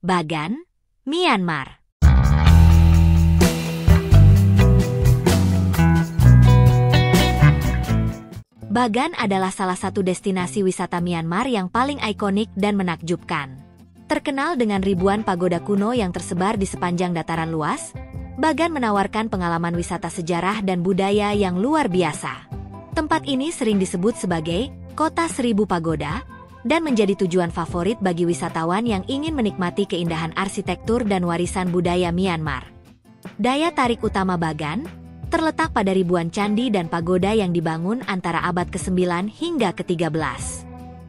Bagan, Myanmar. Bagan adalah salah satu destinasi wisata Myanmar yang paling ikonik dan menakjubkan. Terkenal dengan ribuan pagoda kuno yang tersebar di sepanjang dataran luas, Bagan menawarkan pengalaman wisata sejarah dan budaya yang luar biasa. Tempat ini sering disebut sebagai Kota Seribu Pagoda, dan menjadi tujuan favorit bagi wisatawan yang ingin menikmati keindahan arsitektur dan warisan budaya Myanmar. Daya tarik utama Bagan terletak pada ribuan candi dan pagoda yang dibangun antara abad ke-9 hingga ke-13.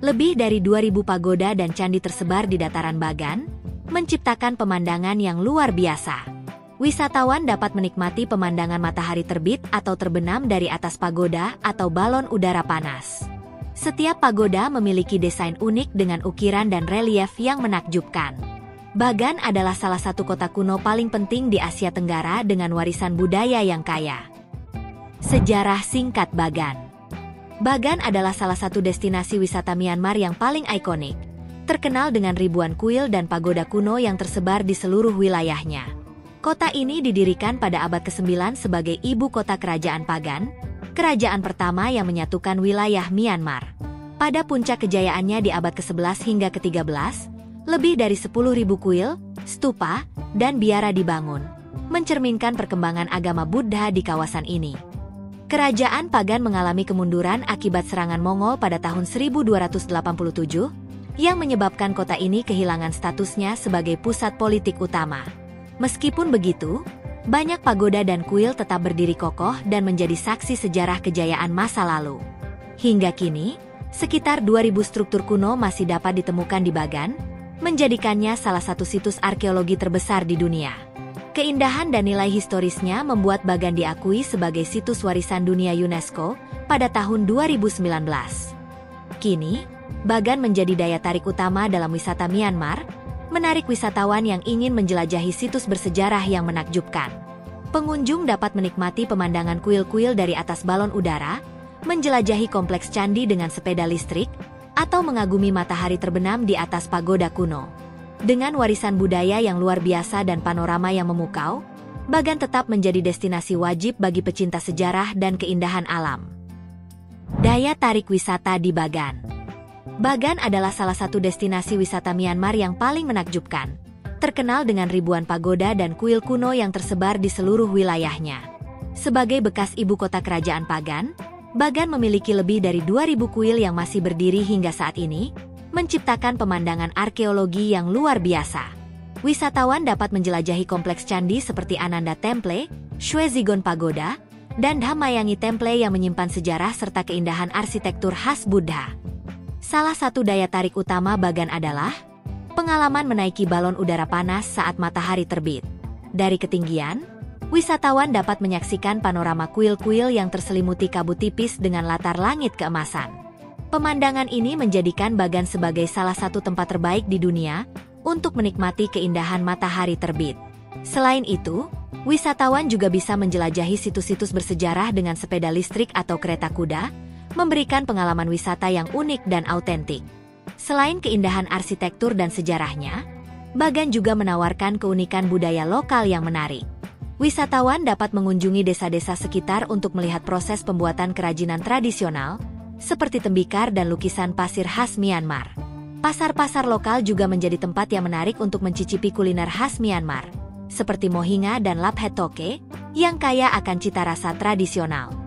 Lebih dari 2.000 pagoda dan candi tersebar di dataran Bagan, menciptakan pemandangan yang luar biasa. Wisatawan dapat menikmati pemandangan matahari terbit atau terbenam dari atas pagoda atau balon udara panas. Setiap pagoda memiliki desain unik dengan ukiran dan relief yang menakjubkan. Bagan adalah salah satu kota kuno paling penting di Asia Tenggara dengan warisan budaya yang kaya. Sejarah singkat Bagan. Bagan adalah salah satu destinasi wisata Myanmar yang paling ikonik, terkenal dengan ribuan kuil dan pagoda kuno yang tersebar di seluruh wilayahnya. Kota ini didirikan pada abad ke-9 sebagai ibu kota kerajaan Bagan, kerajaan pertama yang menyatukan wilayah Myanmar. Pada puncak kejayaannya di abad ke-11 hingga ke-13, lebih dari 10.000 kuil, stupa, dan biara dibangun, mencerminkan perkembangan agama Buddha di kawasan ini. Kerajaan Bagan mengalami kemunduran akibat serangan Mongol pada tahun 1287, yang menyebabkan kota ini kehilangan statusnya sebagai pusat politik utama. Meskipun begitu, banyak pagoda dan kuil tetap berdiri kokoh dan menjadi saksi sejarah kejayaan masa lalu. Hingga kini, sekitar 2.000 struktur kuno masih dapat ditemukan di Bagan, menjadikannya salah satu situs arkeologi terbesar di dunia. Keindahan dan nilai historisnya membuat Bagan diakui sebagai situs warisan dunia UNESCO pada tahun 2019. Kini, Bagan menjadi daya tarik utama dalam wisata Myanmar, menarik wisatawan yang ingin menjelajahi situs bersejarah yang menakjubkan. Pengunjung dapat menikmati pemandangan kuil-kuil dari atas balon udara, menjelajahi kompleks candi dengan sepeda listrik, atau mengagumi matahari terbenam di atas pagoda kuno. Dengan warisan budaya yang luar biasa dan panorama yang memukau, Bagan tetap menjadi destinasi wajib bagi pecinta sejarah dan keindahan alam. Daya tarik wisata di Bagan. Bagan adalah salah satu destinasi wisata Myanmar yang paling menakjubkan, terkenal dengan ribuan pagoda dan kuil kuno yang tersebar di seluruh wilayahnya. Sebagai bekas ibu kota kerajaan Bagan, Bagan memiliki lebih dari 2.000 kuil yang masih berdiri hingga saat ini, menciptakan pemandangan arkeologi yang luar biasa. Wisatawan dapat menjelajahi kompleks candi seperti Ananda Temple, Shwezigon Pagoda, dan Dhammayangi Temple yang menyimpan sejarah serta keindahan arsitektur khas Buddha. Salah satu daya tarik utama Bagan adalah pengalaman menaiki balon udara panas saat matahari terbit. Dari ketinggian, wisatawan dapat menyaksikan panorama kuil-kuil yang terselimuti kabut tipis dengan latar langit keemasan. Pemandangan ini menjadikan Bagan sebagai salah satu tempat terbaik di dunia untuk menikmati keindahan matahari terbit. Selain itu, wisatawan juga bisa menjelajahi situs-situs bersejarah dengan sepeda listrik atau kereta kuda, memberikan pengalaman wisata yang unik dan autentik. Selain keindahan arsitektur dan sejarahnya, Bagan juga menawarkan keunikan budaya lokal yang menarik. Wisatawan dapat mengunjungi desa-desa sekitar untuk melihat proses pembuatan kerajinan tradisional, seperti tembikar dan lukisan pasir khas Myanmar. Pasar-pasar lokal juga menjadi tempat yang menarik untuk mencicipi kuliner khas Myanmar, seperti mohinga dan laphet toke, yang kaya akan cita rasa tradisional.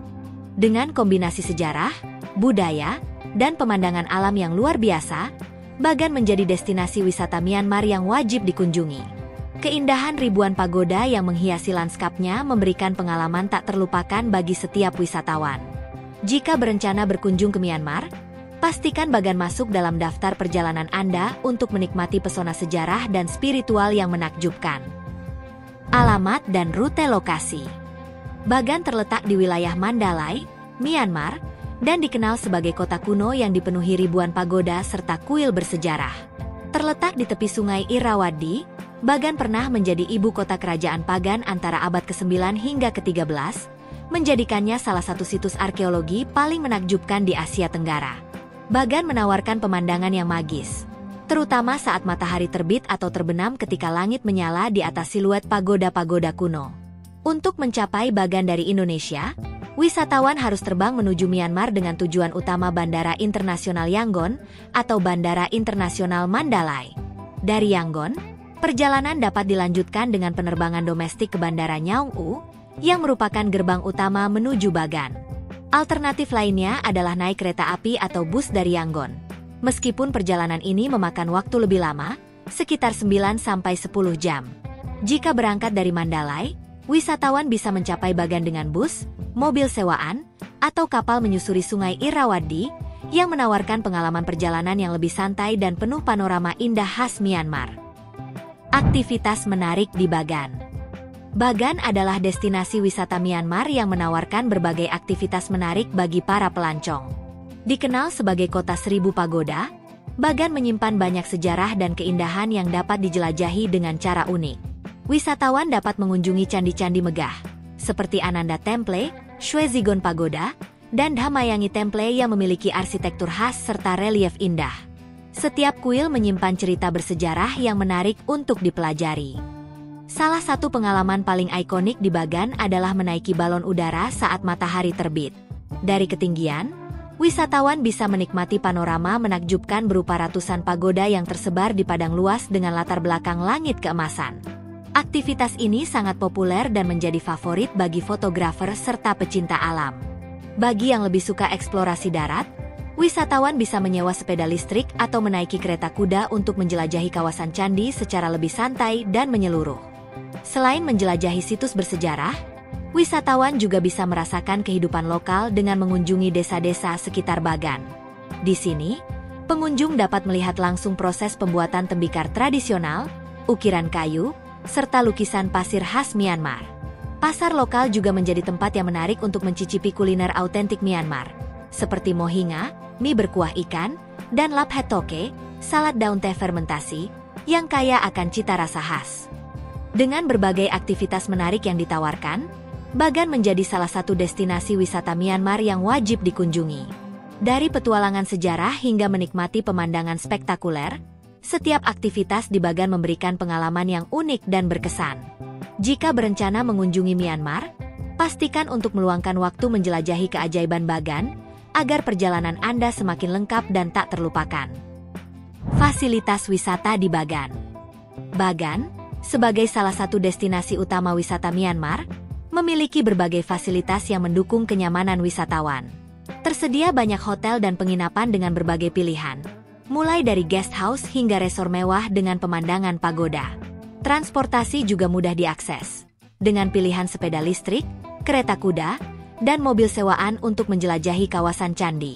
Dengan kombinasi sejarah, budaya, dan pemandangan alam yang luar biasa, Bagan menjadi destinasi wisata Myanmar yang wajib dikunjungi. Keindahan ribuan pagoda yang menghiasi lanskapnya memberikan pengalaman tak terlupakan bagi setiap wisatawan. Jika berencana berkunjung ke Myanmar, pastikan Bagan masuk dalam daftar perjalanan Anda untuk menikmati pesona sejarah dan spiritual yang menakjubkan. Alamat dan rute lokasi. Bagan terletak di wilayah Mandalay, Myanmar, dan dikenal sebagai kota kuno yang dipenuhi ribuan pagoda serta kuil bersejarah. Terletak di tepi sungai Irrawaddy, Bagan pernah menjadi ibu kota kerajaan Bagan antara abad ke-9 hingga ke-13, menjadikannya salah satu situs arkeologi paling menakjubkan di Asia Tenggara. Bagan menawarkan pemandangan yang magis, terutama saat matahari terbit atau terbenam ketika langit menyala di atas siluet pagoda-pagoda kuno. Untuk mencapai Bagan dari Indonesia, wisatawan harus terbang menuju Myanmar dengan tujuan utama Bandara Internasional Yangon atau Bandara Internasional Mandalay. Dari Yangon, perjalanan dapat dilanjutkan dengan penerbangan domestik ke Bandara Nyaung U, yang merupakan gerbang utama menuju Bagan. Alternatif lainnya adalah naik kereta api atau bus dari Yangon. Meskipun perjalanan ini memakan waktu lebih lama, sekitar 9-10 jam. Jika berangkat dari Mandalay, wisatawan bisa mencapai Bagan dengan bus, mobil sewaan, atau kapal menyusuri Sungai Irrawaddy, yang menawarkan pengalaman perjalanan yang lebih santai dan penuh panorama indah khas Myanmar. Aktivitas menarik di Bagan. Bagan adalah destinasi wisata Myanmar yang menawarkan berbagai aktivitas menarik bagi para pelancong. Dikenal sebagai kota 1000 pagoda, Bagan menyimpan banyak sejarah dan keindahan yang dapat dijelajahi dengan cara unik. Wisatawan dapat mengunjungi candi-candi megah, seperti Ananda Temple, Shwezigon Pagoda, dan Dhammayangi Temple yang memiliki arsitektur khas serta relief indah. Setiap kuil menyimpan cerita bersejarah yang menarik untuk dipelajari. Salah satu pengalaman paling ikonik di Bagan adalah menaiki balon udara saat matahari terbit. Dari ketinggian, wisatawan bisa menikmati panorama menakjubkan berupa ratusan pagoda yang tersebar di padang luas dengan latar belakang langit keemasan. Aktivitas ini sangat populer dan menjadi favorit bagi fotografer serta pecinta alam. Bagi yang lebih suka eksplorasi darat, wisatawan bisa menyewa sepeda listrik atau menaiki kereta kuda untuk menjelajahi kawasan candi secara lebih santai dan menyeluruh. Selain menjelajahi situs bersejarah, wisatawan juga bisa merasakan kehidupan lokal dengan mengunjungi desa-desa sekitar Bagan. Di sini, pengunjung dapat melihat langsung proses pembuatan tembikar tradisional, ukiran kayu, serta lukisan pasir khas Myanmar. Pasar lokal juga menjadi tempat yang menarik untuk mencicipi kuliner autentik Myanmar, seperti mohinga, mie berkuah ikan, dan lap het toke, salad daun teh fermentasi, yang kaya akan cita rasa khas. Dengan berbagai aktivitas menarik yang ditawarkan, Bagan menjadi salah satu destinasi wisata Myanmar yang wajib dikunjungi. Dari petualangan sejarah hingga menikmati pemandangan spektakuler, setiap aktivitas di Bagan memberikan pengalaman yang unik dan berkesan. Jika berencana mengunjungi Myanmar, pastikan untuk meluangkan waktu menjelajahi keajaiban Bagan, agar perjalanan Anda semakin lengkap dan tak terlupakan. Fasilitas wisata di Bagan. Bagan, sebagai salah satu destinasi utama wisata Myanmar, memiliki berbagai fasilitas yang mendukung kenyamanan wisatawan. Tersedia banyak hotel dan penginapan dengan berbagai pilihan, mulai dari guest house hingga resor mewah dengan pemandangan pagoda. Transportasi juga mudah diakses, dengan pilihan sepeda listrik, kereta kuda, dan mobil sewaan untuk menjelajahi kawasan candi.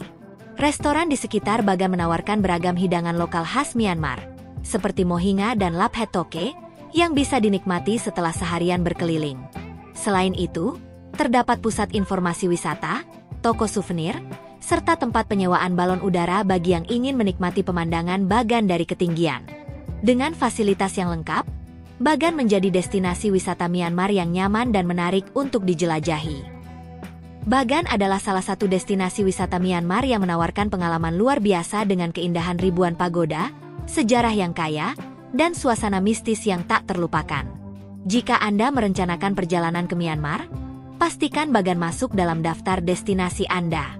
Restoran di sekitar Bagan menawarkan beragam hidangan lokal khas Myanmar, seperti mohinga dan lap het toke, yang bisa dinikmati setelah seharian berkeliling. Selain itu, terdapat pusat informasi wisata, toko souvenir, serta tempat penyewaan balon udara bagi yang ingin menikmati pemandangan Bagan dari ketinggian. Dengan fasilitas yang lengkap, Bagan menjadi destinasi wisata Myanmar yang nyaman dan menarik untuk dijelajahi. Bagan adalah salah satu destinasi wisata Myanmar yang menawarkan pengalaman luar biasa dengan keindahan ribuan pagoda, sejarah yang kaya, dan suasana mistis yang tak terlupakan. Jika Anda merencanakan perjalanan ke Myanmar, pastikan Bagan masuk dalam daftar destinasi Anda.